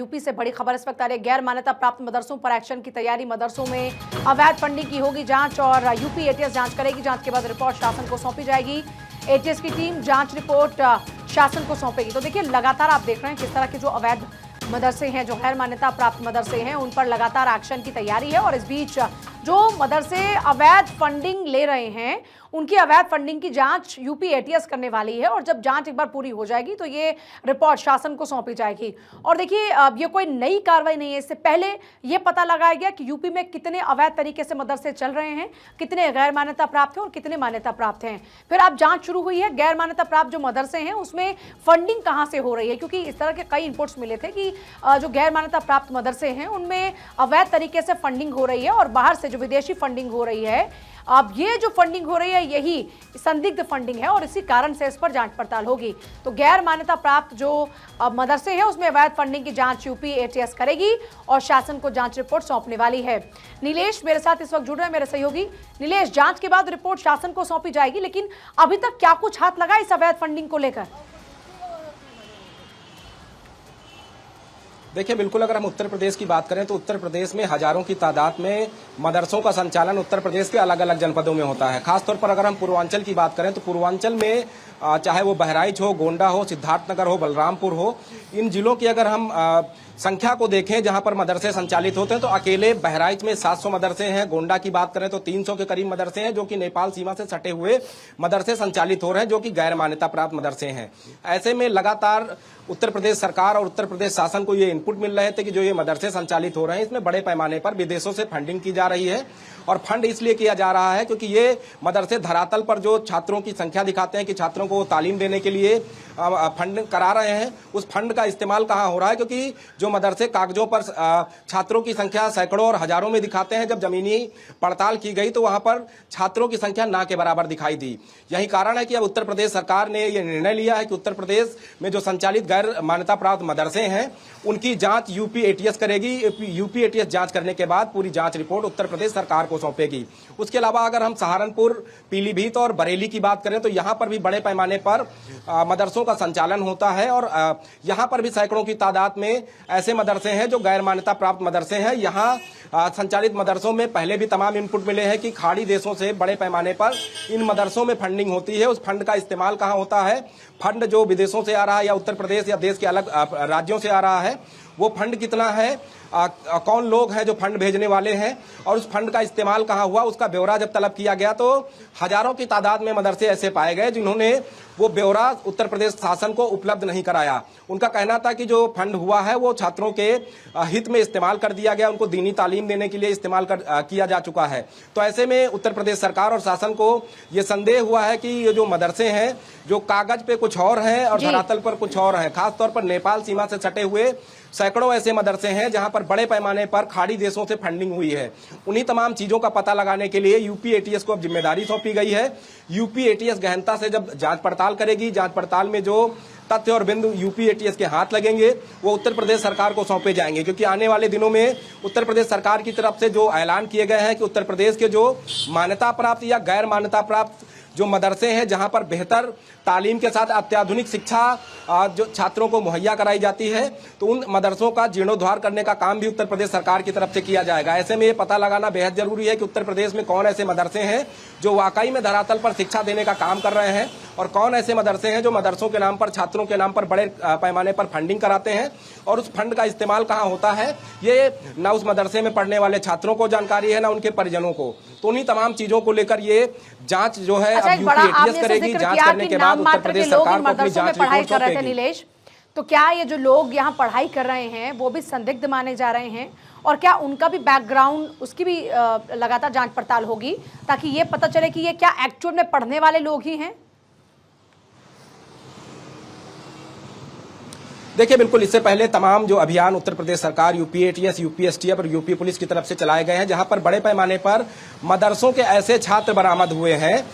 UP से बड़ी खबर इस वक्त आ रही है। गैर मान्यता प्राप्त मदरसों पर एक्शन की तैयारी। मदरसों में अवैध फंडिंग की होगी जांच और यूपी एटीएस जांच करेगी। जांच के बाद रिपोर्ट शासन को सौंपी जाएगी। एटीएस की टीम जांच रिपोर्ट शासन को सौंपेगी। तो देखिए, लगातार आप देख रहे हैं किस तरह के जो अवैध मदरसे हैं, जो गैर मान्यता प्राप्त मदरसे हैं, उन पर लगातार एक्शन की तैयारी है। और इस बीच जो मदरसे अवैध फंडिंग ले रहे हैं, उनकी अवैध फंडिंग की जांच यूपी एटीएस करने वाली है। और जब जांच एक बार पूरी हो जाएगी तो ये रिपोर्ट शासन को सौंपी जाएगी। और देखिए, अब ये कोई नई कार्रवाई नहीं है। इससे पहले ये पता लगाया गया कि यूपी में कितने अवैध तरीके से मदरसे चल रहे हैं, कितने गैर मान्यता प्राप्त हैं और कितने मान्यता प्राप्त हैं। फिर अब जांच शुरू हुई है। गैर मान्यता प्राप्त जो मदरसे हैं उसमें फंडिंग कहां से हो रही है, क्योंकि इस तरह के कई इनपुट्स मिले थे कि जो गैर मान्यता प्राप्त मदरसे हैं उनमें अवैध तरीके से फंडिंग हो रही है और बाहर से जो विदेशी फंडिंग हो रही है। अब ये जो फंडिंग हो रही है यही संदिग्ध फंडिंग है और इसी कारण से इस पर जांच पड़ताल होगी। तो गैर मान्यता प्राप्त जो मदरसे हैं उसमें अवैध फंडिंग की जांच यूपी एटीएस करेगी और शासन को जांच रिपोर्ट सौंपने वाली है। नीलेश मेरे साथ इस वक्त जुड़ रहे हैं, मेरे सहयोगी। नीलेश, जांच के बाद रिपोर्ट शासन को सौंपी जाएगी, लेकिन अभी तक क्या कुछ हाथ लगा इस अवैध फंडिंग को लेकर? देखिए, बिल्कुल अगर हम उत्तर प्रदेश की बात करें तो उत्तर प्रदेश में हजारों की तादाद में मदरसों का संचालन उत्तर प्रदेश के अलग अलग जनपदों में होता है। खासतौर पर अगर हम पूर्वांचल की बात करें तो पूर्वांचल में चाहे वो बहराइच हो, गोंडा हो, सिद्धार्थनगर हो, बलरामपुर हो, इन जिलों की अगर हम संख्या को देखें जहां पर मदरसे संचालित होते हैं तो अकेले बहराइच में 700 मदरसे हैं। गोंडा की बात करें तो 300 के करीब मदरसे हैं जो कि नेपाल सीमा से सटे हुए मदरसे संचालित हो रहे हैं, जो कि गैर मान्यता प्राप्त मदरसे हैं। ऐसे में लगातार उत्तर प्रदेश सरकार और उत्तर प्रदेश शासन को ये इनपुट मिल रहे थे कि जो ये मदरसे संचालित हो रहे हैं इसमें बड़े पैमाने पर विदेशों से फंडिंग की जा रही है। और फंड इसलिए किया जा रहा है क्योंकि ये मदरसे धरातल पर जो छात्रों की संख्या दिखाते हैं कि छात्रों को तालीम देने के लिए फंड करा रहे हैं, उस फंड का इस्तेमाल कहाँ हो रहा है, क्योंकि जो मदरसे कागजों पर छात्रों की संख्या सैकड़ों और हजारों में दिखाते हैं, जब जमीनी पड़ताल की गई तो वहां पर छात्रों की संख्या ना के बराबर दिखाई दी। यही कारण है कि अब उत्तर प्रदेश सरकार ने यह निर्णय लिया है कि उत्तर प्रदेश में जो संचालित गैर मान्यता प्राप्त मदरसे हैं उनकी जांच यूपी एटीएस करेगी। यूपी एटीएस जांच करने के बाद पूरी जांच रिपोर्ट उत्तर प्रदेश सरकार को सौंपेगी। उसके अलावा अगर हम सहारनपुर, पीलीभीत और बरेली की बात करें तो यहां पर भी बड़े पैमाने पर मदरसों का संचालन होता है और यहां पर भी सैकड़ों की तादाद में ऐसे मदरसे हैं जो गैर मान्यता प्राप्त मदरसे हैं। यहां संचालित मदरसों में पहले भी तमाम इनपुट मिले हैं कि खाड़ी देशों से बड़े पैमाने पर इन मदरसों में फंडिंग होती है। उस फंड का इस्तेमाल कहां होता है, फंड जो विदेशों से आ रहा है या उत्तर प्रदेश या देश के अलग राज्यों से आ रहा है, वो फंड कितना है, कौन लोग हैं जो फंड भेजने वाले हैं और उस फंड का इस्तेमाल कहां हुआ, उसका ब्यौरा जब तलब किया गया तो हजारों की तादाद में मदरसे ऐसे पाए गए जिन्होंने वो ब्यौरा उत्तर प्रदेश शासन को उपलब्ध नहीं कराया। उनका कहना था कि जो फंड हुआ है वो छात्रों के हित में इस्तेमाल कर दिया गया, उनको दीनी तालीम देने के लिए इस्तेमाल किया जा चुका है। तो ऐसे में उत्तर प्रदेश सरकार और शासन को ये संदेह हुआ है कि ये जो मदरसे हैं जो कागज पे कुछ और हैं और धरातल पर कुछ और हैं। खासतौर पर नेपाल सीमा से सटे हुए सैकड़ों ऐसे मदरसे हैं जहां पर बड़े पैमाने पर खाड़ी देशों से फंडिंग हुई है। उन्हीं तमाम चीजों का पता लगाने के लिए यूपी एटीएस को अब जिम्मेदारी सौंपी गई है। यूपी एटीएस गहनता से जब जांच पड़ताल करेगी, जांच पड़ताल में जो तथ्य और बिंदु यूपी एटीएस के हाथ लगेंगे वो उत्तर प्रदेश सरकार को सौंपे जाएंगे, क्योंकि आने वाले दिनों में उत्तर प्रदेश सरकार की तरफ से जो ऐलान किए गए हैं कि उत्तर प्रदेश के जो मान्यता प्राप्त या गैर मान्यता प्राप्त जो मदरसे हैं जहां पर बेहतर तालीम के साथ अत्याधुनिक शिक्षा जो छात्रों को मुहैया कराई जाती है, तो उन मदरसों का जीर्णोद्धार करने का काम भी उत्तर प्रदेश सरकार की तरफ से किया जाएगा। ऐसे में ये पता लगाना बेहद जरूरी है कि उत्तर प्रदेश में कौन ऐसे मदरसे हैं जो वाकई में धरातल पर शिक्षा देने का काम कर रहे हैं और कौन ऐसे मदरसे हैं जो मदरसों के नाम पर, छात्रों के नाम पर बड़े पैमाने पर फंडिंग कराते हैं और उस फंड का इस्तेमाल कहाँ होता है ये ना उस मदरसे में पढ़ने वाले छात्रों को जानकारी है ना उनके परिजनों को। तो उन्हीं तमाम चीजों को लेकर ये जांच जो है अब यूपी एटीएस करेगी। जांच करने के बाद उत्तर प्रदेश सरकार को अपनी जांच रिपोर्ट सौंपेगी। नीलेश, तो क्या ये जो लोग यहाँ पढ़ाई कर रहे हैं वो भी संदिग्ध माने जा रहे हैं और क्या उनका भी बैकग्राउंड, उसकी भी लगातार जांच पड़ताल होगी ताकि ये पता चले कि ये क्या एक्चुअल में पढ़ने वाले लोग ही हैं? देखिए, बिल्कुल इससे पहले तमाम जो अभियान उत्तर प्रदेश सरकार, यूपी एटीएस, यूपी एसटीएफ और यूपी पुलिस की तरफ से चलाए गए हैं, जहां पर बड़े पैमाने पर मदरसों के ऐसे छात्र बरामद हुए हैं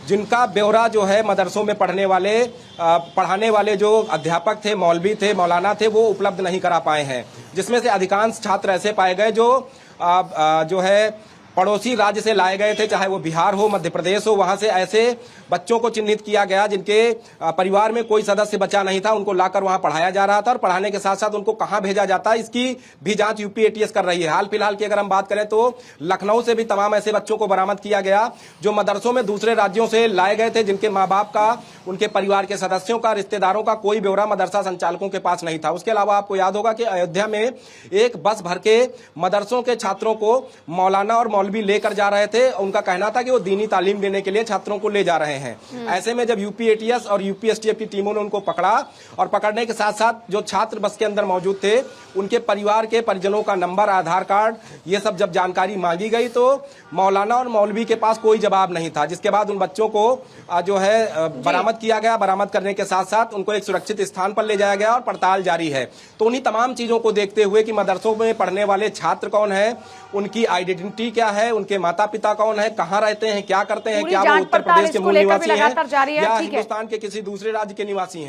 जिनका ब्यौरा जो है मदरसों में पढ़ने वाले, पढ़ाने वाले जो अध्यापक थे, मौलवी थे, मौलाना थे, वो उपलब्ध नहीं करा पाए हैं। जिसमें से अधिकांश छात्र ऐसे पाए गए जो है पड़ोसी राज्य से लाए गए थे, चाहे वो बिहार हो, मध्य प्रदेश हो, वहां से ऐसे बच्चों को चिन्हित किया गया जिनके परिवार में कोई सदस्य बचा नहीं था, उनको लाकर वहां पढ़ाया जा रहा था और पढ़ाने के साथ साथ उनको कहां भेजा जाता है इसकी भी जांच यूपी एटीएस कर रही है। हाल फिलहाल की अगर हम बात करें तो लखनऊ से भी तमाम ऐसे बच्चों को बरामद किया गया जो मदरसों में दूसरे राज्यों से लाए गए थे, जिनके माँ बाप का, उनके परिवार के सदस्यों का, रिश्तेदारों का कोई ब्यौरा मदरसा संचालकों के पास नहीं था। उसके अलावा आपको याद होगा कि अयोध्या में एक बस भर के मदरसों के छात्रों को मौलाना और मौलवी लेकर जा रहे थे। उनका कहना था कि वो दीनी तालीम देने के लिए छात्रों को ले जा रहे हैं। ऐसे में जब यूपी एटीएस और यूपी एसटीएफ की टीमों ने उनको पकड़ा और पकड़ने के साथ साथ जो छात्र बस के अंदर मौजूद थे उनके परिवार के परिजनों का नंबर, आधार कार्ड, ये सब जब जानकारी मांगी गई तो मौलाना और मौलवी के पास कोई जवाब नहीं था, जिसके बाद उन बच्चों को जो है बरामद किया गया। बरामद करने के साथ साथ उनको एक सुरक्षित स्थान पर ले जाया गया और पड़ताल जारी है। तो उन्हीं तमाम चीजों को देखते हुए कि मदरसों में पढ़ने वाले छात्र कौन है, उनकी आइडेंटिटी क्या है, उनके माता पिता कौन है, कहाँ रहते हैं, क्या करते हैं, क्या वो उत्तर प्रदेश के मूल निवासी हैं या हिंदुस्तान के किसी दूसरे राज्य के निवासी हैं।